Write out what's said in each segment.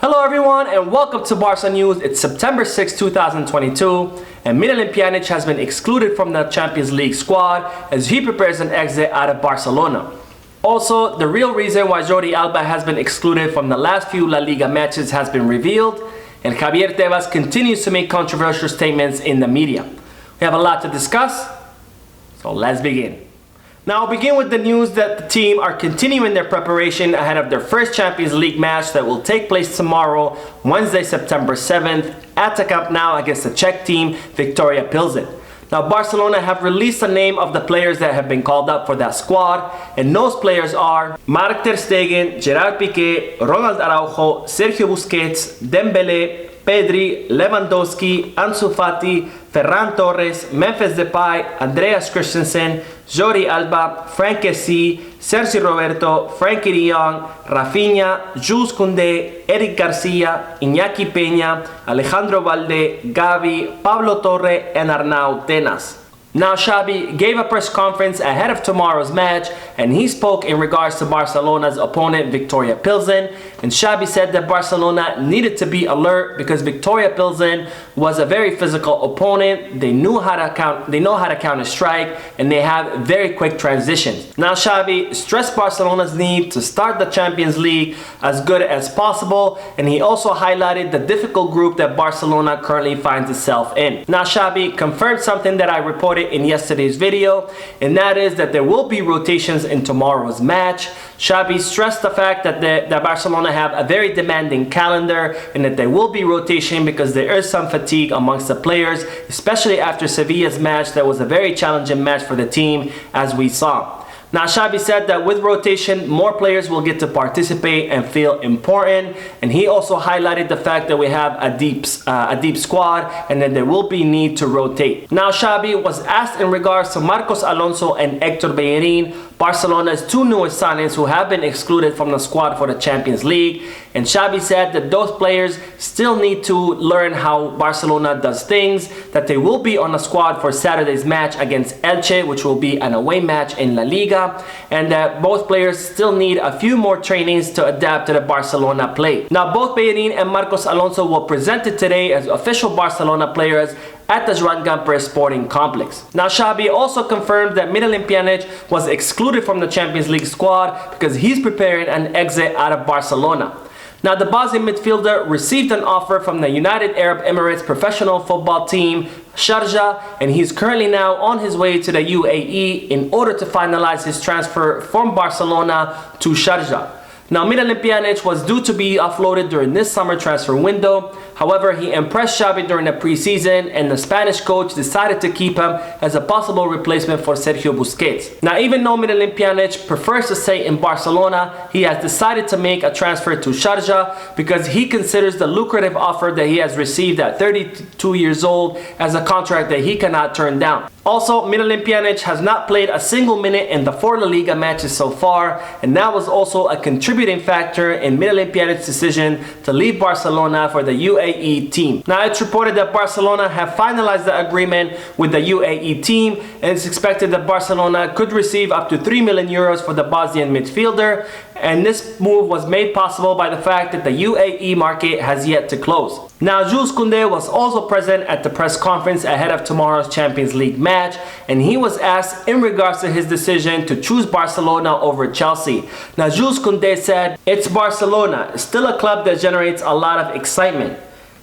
Hello everyone and welcome to Barca News. It's September 6, 2022 and Miralem Pjanic has been excluded from the Champions League squad as he prepares an exit out of Barcelona. Also, the real reason why Jordi Alba has been excluded from the last few La Liga matches has been revealed, and Javier Tebas continues to make controversial statements in the media. We have a lot to discuss, so let's begin. Now I'll begin with the news that the team are continuing their preparation ahead of their first Champions League match that will take place tomorrow, Wednesday, September 7th, at the Camp Nou against the Czech team Viktoria Plzeň. Now Barcelona have released the name of the players that have been called up for that squad, and those players are Marc Ter Stegen, Gerard Piqué, Ronald Araujo, Sergio Busquets, Dembélé, Pedri, Lewandowski, Ansu Fati, Ferran Torres, Memphis Depay, Andreas Christensen, Jordi Alba, Frank Kessie, Sergio Roberto, Frankie de Jong, Rafinha, Jules Koundé, Eric Garcia, Iñaki Peña, Alejandro Valde, Gavi, Pablo Torre, and Arnau Tenas. Now Xavi gave a press conference ahead of tomorrow's match and he spoke in regards to Barcelona's opponent Viktoria Plzeň, and Xavi said that Barcelona needed to be alert because Viktoria Plzeň was a very physical opponent. They know how to counter strike and they have very quick transitions. Now Xavi stressed Barcelona's need to start the Champions League as good as possible, and he also highlighted the difficult group that Barcelona currently finds itself in. Now Xavi confirmed something that I reported in yesterday's video, and that is that there will be rotations in tomorrow's match. Xavi stressed the fact that Barcelona have a very demanding calendar and that there will be rotation because there is some fatigue amongst the players, especially after Sevilla's match. That was a very challenging match for the team, as we saw. Now Xavi said that with rotation, more players will get to participate and feel important, and he also highlighted the fact that we have a deep squad and that there will be need to rotate. Now Xavi was asked in regards to Marcos Alonso and Hector Bellerin, Barcelona's two newest signings who have been excluded from the squad for the Champions League, and Xavi said that those players still need to learn how Barcelona does things, that they will be on the squad for Saturday's match against Elche, which will be an away match in La Liga, and that both players still need a few more trainings to adapt to the Barcelona play. Now both Bellerin and Marcos Alonso were presented today as official Barcelona players at the Joan Gamper Sporting Complex. Now Xavi also confirmed that Miralem Pjanic was excluded from the Champions League squad because he's preparing an exit out of Barcelona. Now the Bosnian midfielder received an offer from the United Arab Emirates professional football team Sharjah, and he's currently now on his way to the UAE in order to finalize his transfer from Barcelona to Sharjah. Now Miralem Pjanic was due to be offloaded during this summer transfer window. However, he impressed Xavi during the preseason and the Spanish coach decided to keep him as a possible replacement for Sergio Busquets. Now even though Miralem Pjanic prefers to stay in Barcelona, he has decided to make a transfer to Sharjah because he considers the lucrative offer that he has received at 32 years old as a contract that he cannot turn down. Also, Miralem Pjanic has not played a single minute in the 4 La Liga matches so far, and that was also a contributing factor in Miralem Pjanic's decision to leave Barcelona for the UAE team. Now it's reported that Barcelona have finalized the agreement with the UAE team, and it's expected that Barcelona could receive up to 3 million euros for the Bosnian midfielder, and this move was made possible by the fact that the UAE market has yet to close. Now Jules Koundé was also present at the press conference ahead of tomorrow's Champions League match, and he was asked in regards to his decision to choose Barcelona over Chelsea. Now Jules Koundé said, "It's Barcelona, it's still a club that generates a lot of excitement.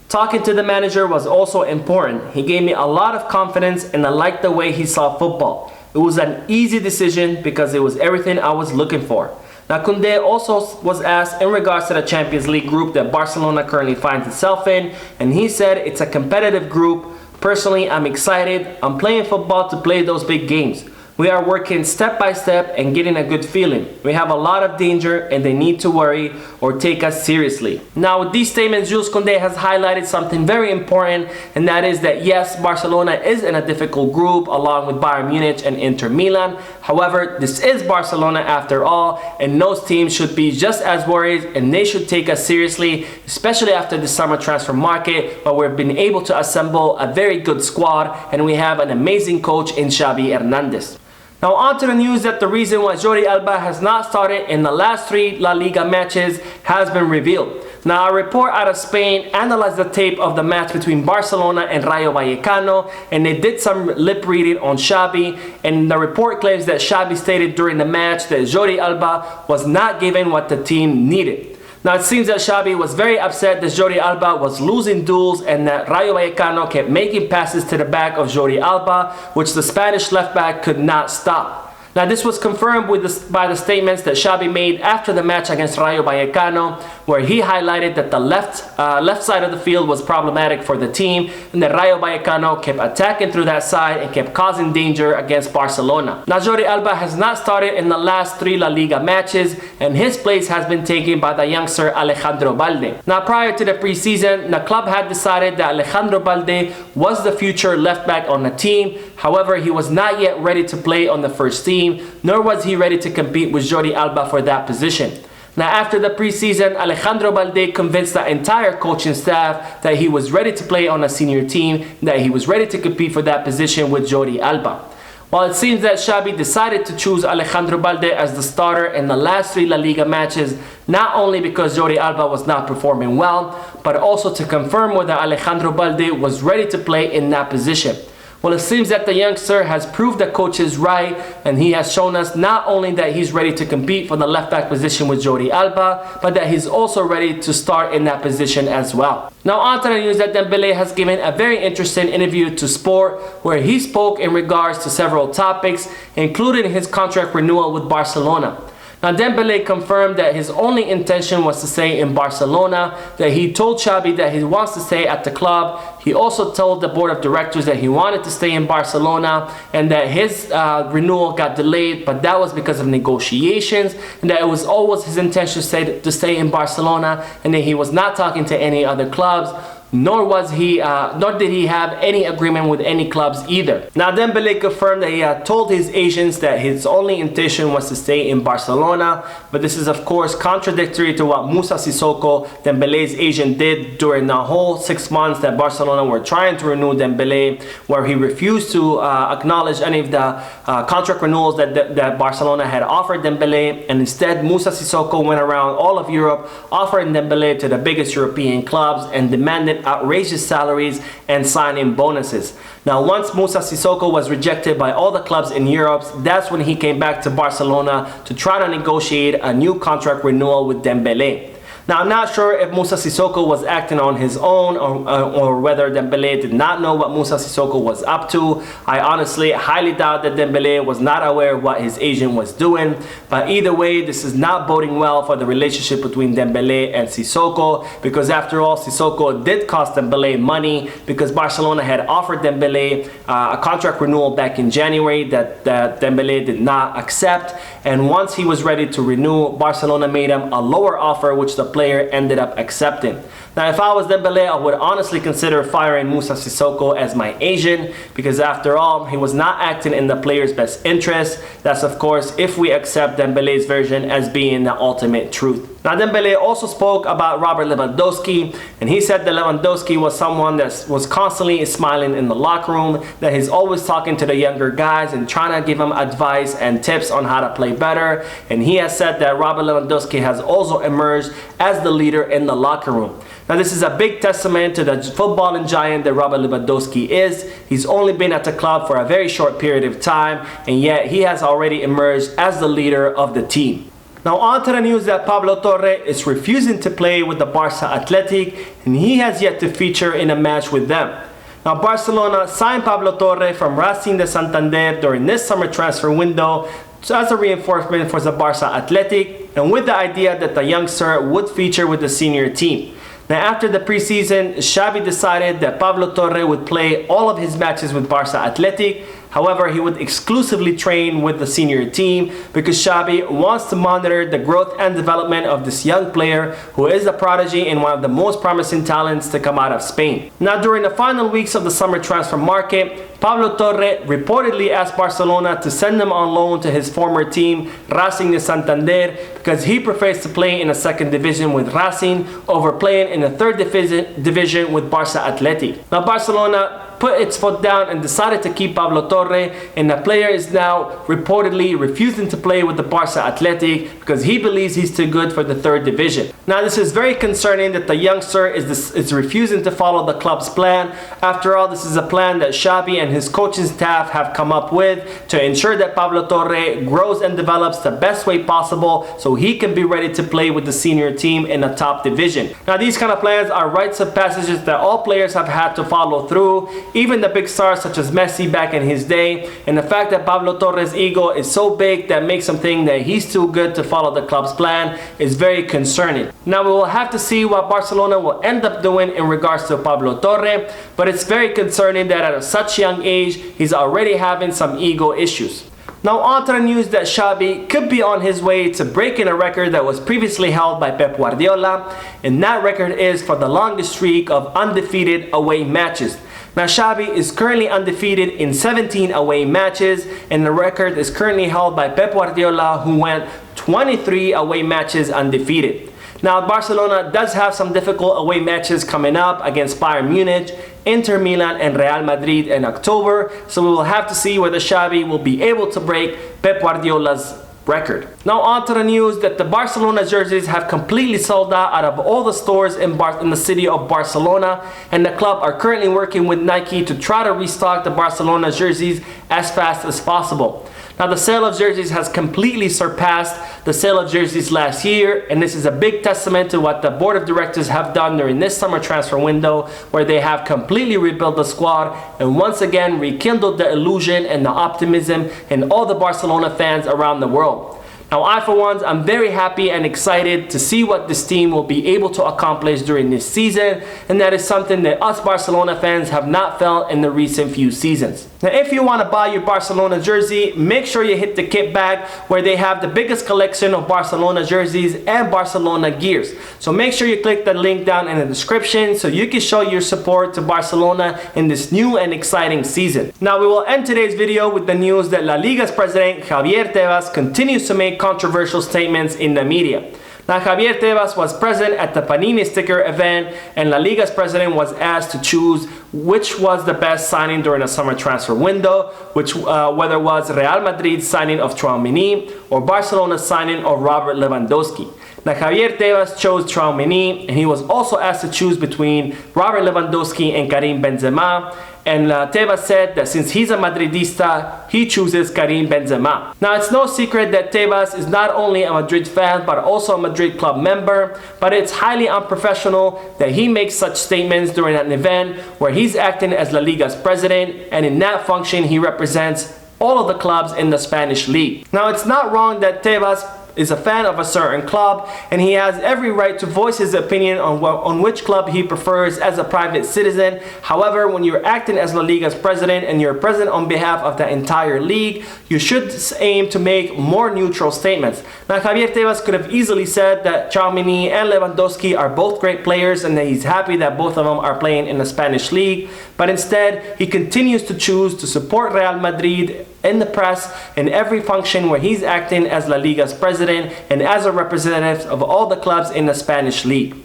Talking to the manager was also important. He gave me a lot of confidence and I liked the way he saw football. It was an easy decision because it was everything I was looking for." Now Koundé also was asked in regards to the Champions League group that Barcelona currently finds itself in, and he said it's a competitive group. Personally, I'm excited. I'm playing football to play those big games. We are working step by step and getting a good feeling. We have a lot of danger and they need to worry or take us seriously. Now with these statements, Jules Koundé has highlighted something very important, and that is that yes, Barcelona is in a difficult group along with Bayern Munich and Inter Milan. However, this is Barcelona after all, and those teams should be just as worried and they should take us seriously, especially after the summer transfer market where we've been able to assemble a very good squad and we have an amazing coach in Xavi Hernandez. Now on to the news that the reason why Jordi Alba has not started in the last 3 La Liga matches has been revealed. Now, a report out of Spain analyzed the tape of the match between Barcelona and Rayo Vallecano, and they did some lip reading on Xavi, and the report claims that Xavi stated during the match that Jordi Alba was not given what the team needed. Now, it seems that Xavi was very upset that Jordi Alba was losing duels and that Rayo Vallecano kept making passes to the back of Jordi Alba, which the Spanish left back could not stop. Now, this was confirmed by the statements that Xavi made after the match against Rayo Vallecano, where he highlighted that the left side of the field was problematic for the team, and that Rayo Vallecano kept attacking through that side and kept causing danger against Barcelona. Now, Jordi Alba has not started in the last 3 La Liga matches, and his place has been taken by the youngster Alejandro Balde. Now, prior to the preseason, the club had decided that Alejandro Balde was the future left back on the team. However, he was not yet ready to play on the first team, nor was he ready to compete with Jordi Alba for that position. Now, after the preseason, Alejandro Balde convinced the entire coaching staff that he was ready to play on a senior team, that he was ready to compete for that position with Jordi Alba. While it seems that Xavi decided to choose Alejandro Balde as the starter in the last 3 La Liga matches, not only because Jordi Alba was not performing well, but also to confirm whether Alejandro Balde was ready to play in that position. Well, it seems that the youngster has proved the coaches right, and he has shown us not only that he's ready to compete for the left back position with Jordi Alba, but that he's also ready to start in that position as well. Now, on to the news that Dembele has given a very interesting interview to Sport, where he spoke in regards to several topics, including his contract renewal with Barcelona. Now, Dembele confirmed that his only intention was to stay in Barcelona, that he told Xavi that he wants to stay at the club. He also told the board of directors that he wanted to stay in Barcelona, and that his renewal got delayed, but that was because of negotiations, and that it was always his intention to stay in Barcelona, and that he was not talking to any other clubs. Nor did he have any agreement with any clubs either. Now, Dembele confirmed that he had told his agents that his only intention was to stay in Barcelona, but this is of course contradictory to what Moussa Sissoko, Dembele's agent, did during the whole 6 months that Barcelona were trying to renew Dembele, where he refused to acknowledge any of the contract renewals that Barcelona had offered Dembele, and instead Moussa Sissoko went around all of Europe offering Dembele to the biggest European clubs and demanded outrageous salaries and signing bonuses. Now, once Moussa Sissoko was rejected by all the clubs in Europe, that's when he came back to Barcelona to try to negotiate a new contract renewal with Dembele. Now, I'm not sure if Moussa Sissoko was acting on his own or whether Dembele did not know what Moussa Sissoko was up to. I honestly highly doubt that Dembele was not aware of what his agent was doing. But either way, this is not boding well for the relationship between Dembele and Sissoko, because after all, Sissoko did cost Dembele money because Barcelona had offered Dembele a contract renewal back in January that Dembele did not accept. And once he was ready to renew, Barcelona made him a lower offer, which the player ended up accepting. Now, if I was Dembele, I would honestly consider firing Moussa Sissoko as my agent, because after all, he was not acting in the player's best interest. That's of course if we accept Dembele's version as being the ultimate truth. Now, Dembele also spoke about Robert Lewandowski, and he said that Lewandowski was someone that was constantly smiling in the locker room, that he's always talking to the younger guys and trying to give them advice and tips on how to play better. And he has said that Robert Lewandowski has also emerged as the leader in the locker room. Now, this is a big testament to the footballing giant that Robert Lewandowski is. He's only been at the club for a very short period of time, and yet he has already emerged as the leader of the team. Now, on to the news that Pablo Torre is refusing to play with the Barca Atletic, and he has yet to feature in a match with them. Now, Barcelona signed Pablo Torre from Racing de Santander during this summer transfer window as a reinforcement for the Barca Atletic, and with the idea that the youngster would feature with the senior team. Now, after the preseason, Xavi decided that Pablo Torre would play all of his matches with Barca Atletic. However, he would exclusively train with the senior team because Xavi wants to monitor the growth and development of this young player who is a prodigy and one of the most promising talents to come out of Spain. Now, during the final weeks of the summer transfer market, Pablo Torre reportedly asked Barcelona to send him on loan to his former team, Racing de Santander, because he prefers to play in the second division with Racing over playing in the third division with Barca Atletic. Now, Barcelona put its foot down and decided to keep Pablo Torre, and the player is now reportedly refusing to play with the Barca Atletic because he believes he's too good for the third division. Now this is very concerning that the youngster is refusing to follow the club's plan. After all, this is a plan that Xavi and his coaching staff have come up with to ensure that Pablo Torre grows and develops the best way possible so he can be ready to play with the senior team in the top division. Now these kind of plans are rites of passages that all players have had to follow through, even the big stars such as Messi back in his day, and the fact that Pablo Torre's ego is so big that makes him think that he's too good to follow the club's plan is very concerning. Now we will have to see what Barcelona will end up doing in regards to Pablo Torre, but it's very concerning that at such young age he's already having some ego issues. Now on to the news that Xavi could be on his way to breaking a record that was previously held by Pep Guardiola, and that record is for the longest streak of undefeated away matches. Now Xavi is currently undefeated in 17 away matches, and the record is currently held by Pep Guardiola, who went 23 away matches undefeated. Now Barcelona does have some difficult away matches coming up against Bayern Munich, Inter Milan and Real Madrid in October, so we will have to see whether Xavi will be able to break Pep Guardiola's record. Now on to the news that the Barcelona jerseys have completely sold out of all the stores in the city of Barcelona, and the club are currently working with Nike to try to restock the Barcelona jerseys as fast as possible. Now the sale of jerseys has completely surpassed the sale of jerseys last year, and this is a big testament to what the board of directors have done during this summer transfer window, where they have completely rebuilt the squad and once again rekindled the illusion and the optimism in all the Barcelona fans around the world. Now I for one, I'm very happy and excited to see what this team will be able to accomplish during this season, and that is something that us Barcelona fans have not felt in the recent few seasons. Now if you want to buy your Barcelona jersey, make sure you hit the kit bag where they have the biggest collection of Barcelona jerseys and Barcelona gears. So make sure you click the link down in the description so you can show your support to Barcelona in this new and exciting season. Now we will end today's video with the news that La Liga's president Javier Tebas continues to make controversial statements in the media. Now Javier Tebas was present at the Panini sticker event, and La Liga's president was asked to choose which was the best signing during the summer transfer window, whether it was Real Madrid's signing of Tchouaméni or Barcelona's signing of Robert Lewandowski. Now Javier Tebas chose Tchouaméni, and he was also asked to choose between Robert Lewandowski and Karim Benzema, and Tebas said that since he's a Madridista, he chooses Karim Benzema. Now it's no secret that Tebas is not only a Madrid fan but also a Madrid club member, but it's highly unprofessional that he makes such statements during an event where he's acting as La Liga's president, and in that function he represents all of the clubs in the Spanish league. Now it's not wrong that Tebas is a fan of a certain club, and he has every right to voice his opinion on which club he prefers as a private citizen. However, when you're acting as La Liga's president and you're present on behalf of the entire league, you should aim to make more neutral statements. Now Javier Tebas could have easily said that Tchouaméni and Lewandowski are both great players and that he's happy that both of them are playing in the Spanish league, but instead he continues to choose to support Real Madrid in the press in every function where he's acting as La Liga's president and as a representative of all the clubs in the Spanish league.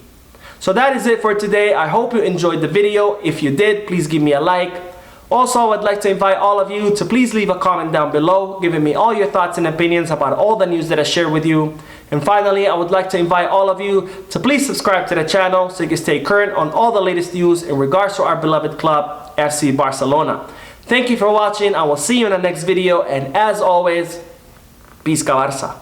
So that is it for today. I hope you enjoyed the video. If you did, please give me a like. Also, I'd like to invite all of you to please leave a comment down below, giving me all your thoughts and opinions about all the news that I share with you. And finally, I would like to invite all of you to please subscribe to the channel so you can stay current on all the latest news in regards to our beloved club, FC Barcelona. Thank you for watching. I will see you in the next video, and as always, Peace, Barça.